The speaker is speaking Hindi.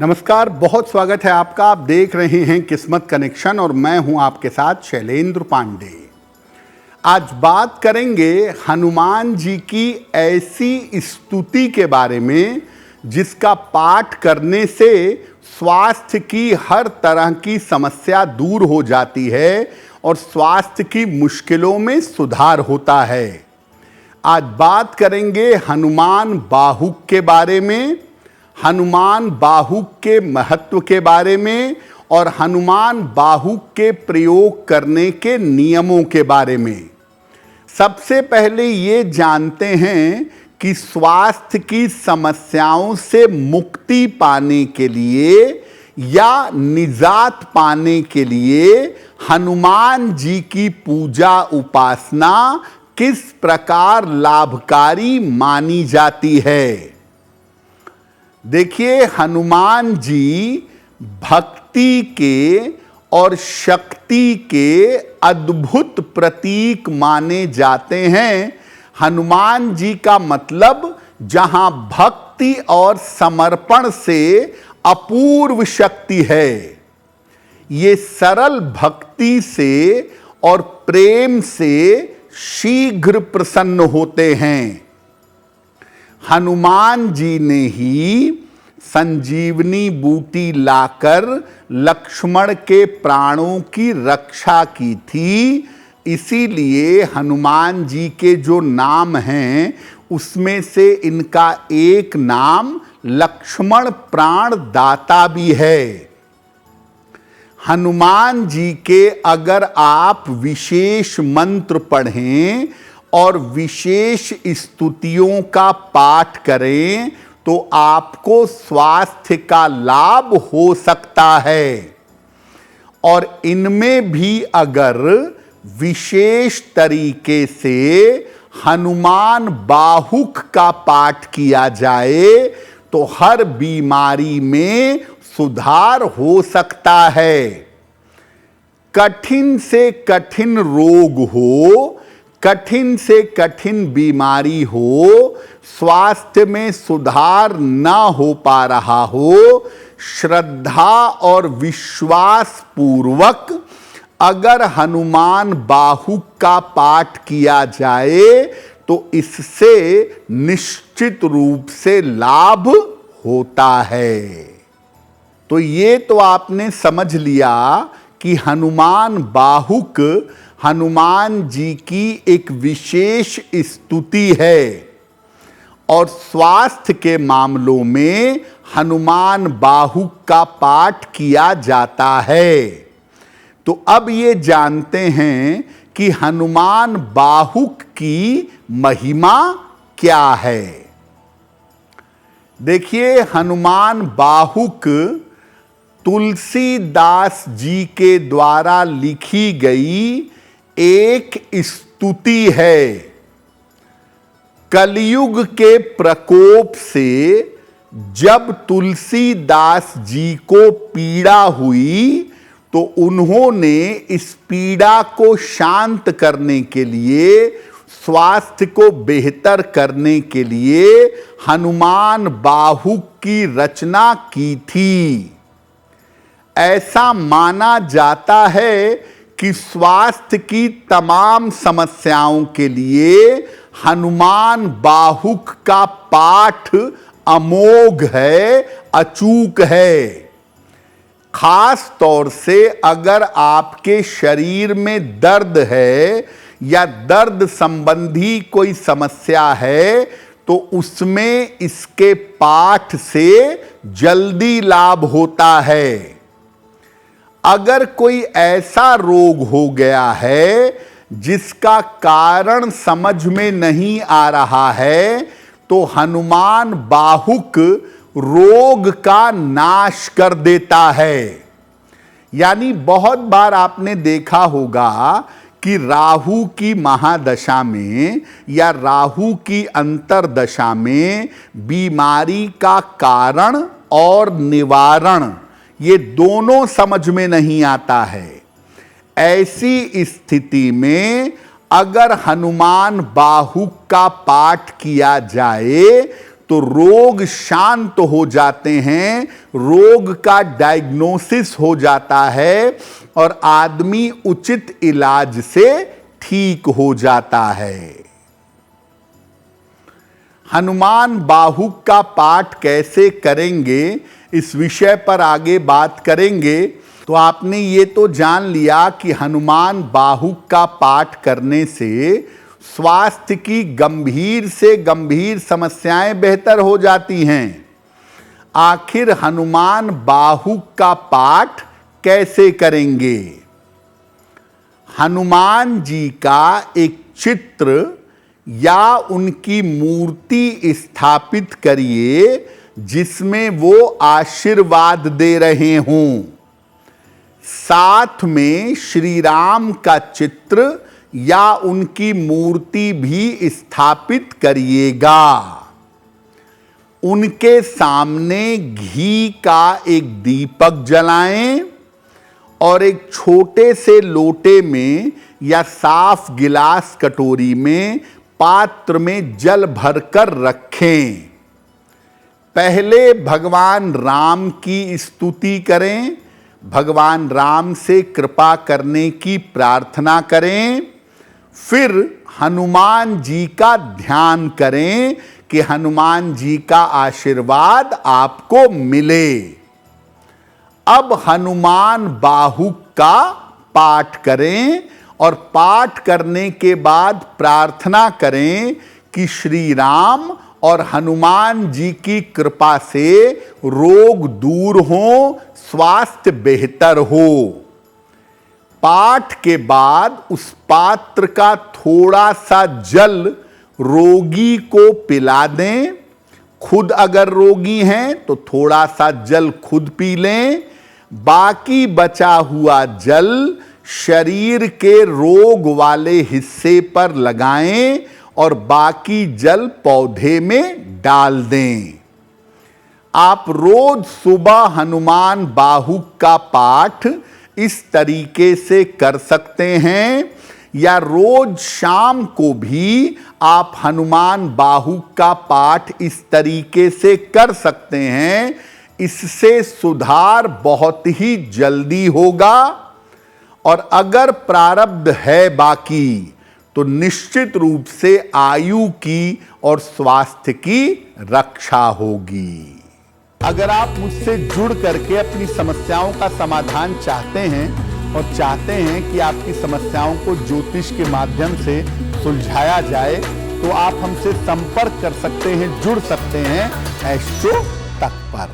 नमस्कार, बहुत स्वागत है आपका। आप देख रहे हैं किस्मत कनेक्शन और मैं हूं आपके साथ शैलेंद्र पांडे। आज बात करेंगे हनुमान जी की ऐसी स्तुति के बारे में जिसका पाठ करने से स्वास्थ्य की हर तरह की समस्या दूर हो जाती है और स्वास्थ्य की मुश्किलों में सुधार होता है। आज बात करेंगे हनुमान बाहुक के बारे में, हनुमान बाहुक के महत्व के बारे में और हनुमान बाहुक के प्रयोग करने के नियमों के बारे में। सबसे पहले ये जानते हैं कि स्वास्थ्य की समस्याओं से मुक्ति पाने के लिए या निजात पाने के लिए हनुमान जी की पूजा उपासना किस प्रकार लाभकारी मानी जाती है। देखिए, हनुमान जी भक्ति के और शक्ति के अद्भुत प्रतीक माने जाते हैं। हनुमान जी का मतलब जहां भक्ति और समर्पण से अपूर्व शक्ति है। ये सरल भक्ति से और प्रेम से शीघ्र प्रसन्न होते हैं। हनुमान जी ने ही संजीवनी बूटी लाकर लक्ष्मण के प्राणों की रक्षा की थी। इसीलिए हनुमान जी के जो नाम हैं उसमें से इनका एक नाम लक्ष्मण प्राण दाता भी है। हनुमान जी के अगर आप विशेष मंत्र पढ़ें और विशेष स्तुतियों का पाठ करें तो आपको स्वास्थ्य का लाभ हो सकता है। और इनमें भी अगर विशेष तरीके से हनुमान बाहुक का पाठ किया जाए तो हर बीमारी में सुधार हो सकता है। कठिन से कठिन रोग हो, कठिन से कठिन बीमारी हो, स्वास्थ्य में सुधार न हो पा रहा हो, श्रद्धा और विश्वास पूर्वक अगर हनुमान बाहुक का पाठ किया जाए तो इससे निश्चित रूप से लाभ होता है। तो ये तो आपने समझ लिया कि हनुमान बाहुक हनुमान जी की एक विशेष स्तुति है और स्वास्थ्य के मामलों में हनुमान बाहुक का पाठ किया जाता है। तो अब ये जानते हैं कि हनुमान बाहुक की महिमा क्या है। देखिए, हनुमान बाहुक तुलसीदास जी के द्वारा लिखी गई एक स्तुति है। कलयुग के प्रकोप से जब तुलसीदास जी को पीड़ा हुई तो उन्होंने इस पीड़ा को शांत करने के लिए, स्वास्थ्य को बेहतर करने के लिए हनुमान बाहुक की रचना की थी। ऐसा माना जाता है कि स्वास्थ्य की तमाम समस्याओं के लिए हनुमान बाहुक का पाठ अमोघ है, अचूक है। खास तौर से अगर आपके शरीर में दर्द है या दर्द संबंधी कोई समस्या है तो उसमें इसके पाठ से जल्दी लाभ होता है। अगर कोई ऐसा रोग हो गया है जिसका कारण समझ में नहीं आ रहा है तो हनुमान बाहुक रोग का नाश कर देता है। यानी बहुत बार आपने देखा होगा कि राहु की महादशा में या राहु की अंतर्दशा में बीमारी का कारण और निवारण ये दोनों समझ में नहीं आता है। ऐसी स्थिति में अगर हनुमान बाहुक का पाठ किया जाए तो रोग शांत हो जाते हैं, रोग का डायग्नोसिस हो जाता है और आदमी उचित इलाज से ठीक हो जाता है। हनुमान बाहुक का पाठ कैसे करेंगे, इस विषय पर आगे बात करेंगे। तो आपने ये तो जान लिया कि हनुमान बाहुक का पाठ करने से स्वास्थ्य की गंभीर से गंभीर समस्याएं बेहतर हो जाती हैं। आखिर हनुमान बाहुक का पाठ कैसे करेंगे? हनुमान जी का एक चित्र या उनकी मूर्ति स्थापित करिए जिसमें वो आशीर्वाद दे रहे हों। साथ में श्री राम का चित्र या उनकी मूर्ति भी स्थापित करिएगा। उनके सामने घी का एक दीपक जलाएं और एक छोटे से लोटे में या साफ गिलास कटोरी में पात्र में जल भरकर रखें। पहले भगवान राम की स्तुति करें, भगवान राम से कृपा करने की प्रार्थना करें, फिर हनुमान जी का ध्यान करें कि हनुमान जी का आशीर्वाद आपको मिले। अब हनुमान बाहुक का पाठ करें और पाठ करने के बाद प्रार्थना करें कि श्री राम और हनुमान जी की कृपा से रोग दूर हो, स्वास्थ्य बेहतर हो। पाठ के बाद उस पात्र का थोड़ा सा जल रोगी को पिला दें। खुद अगर रोगी हैं तो थोड़ा सा जल खुद पी लें। बाकी बचा हुआ जल शरीर के रोग वाले हिस्से पर लगाएं और बाकी जल पौधे में डाल दें। आप रोज सुबह हनुमान बाहुक का पाठ इस तरीके से कर सकते हैं या रोज शाम को भी आप हनुमान बाहुक का पाठ इस तरीके से कर सकते हैं। इससे सुधार बहुत ही जल्दी होगा और अगर प्रारब्ध है बाकी तो निश्चित रूप से आयु की और स्वास्थ्य की रक्षा होगी। अगर आप मुझसे जुड़ करके अपनी समस्याओं का समाधान चाहते हैं और चाहते हैं कि आपकी समस्याओं को ज्योतिष के माध्यम से सुलझाया जाए तो आप हमसे संपर्क कर सकते हैं, जुड़ सकते हैं एस्ट्रो तक पर।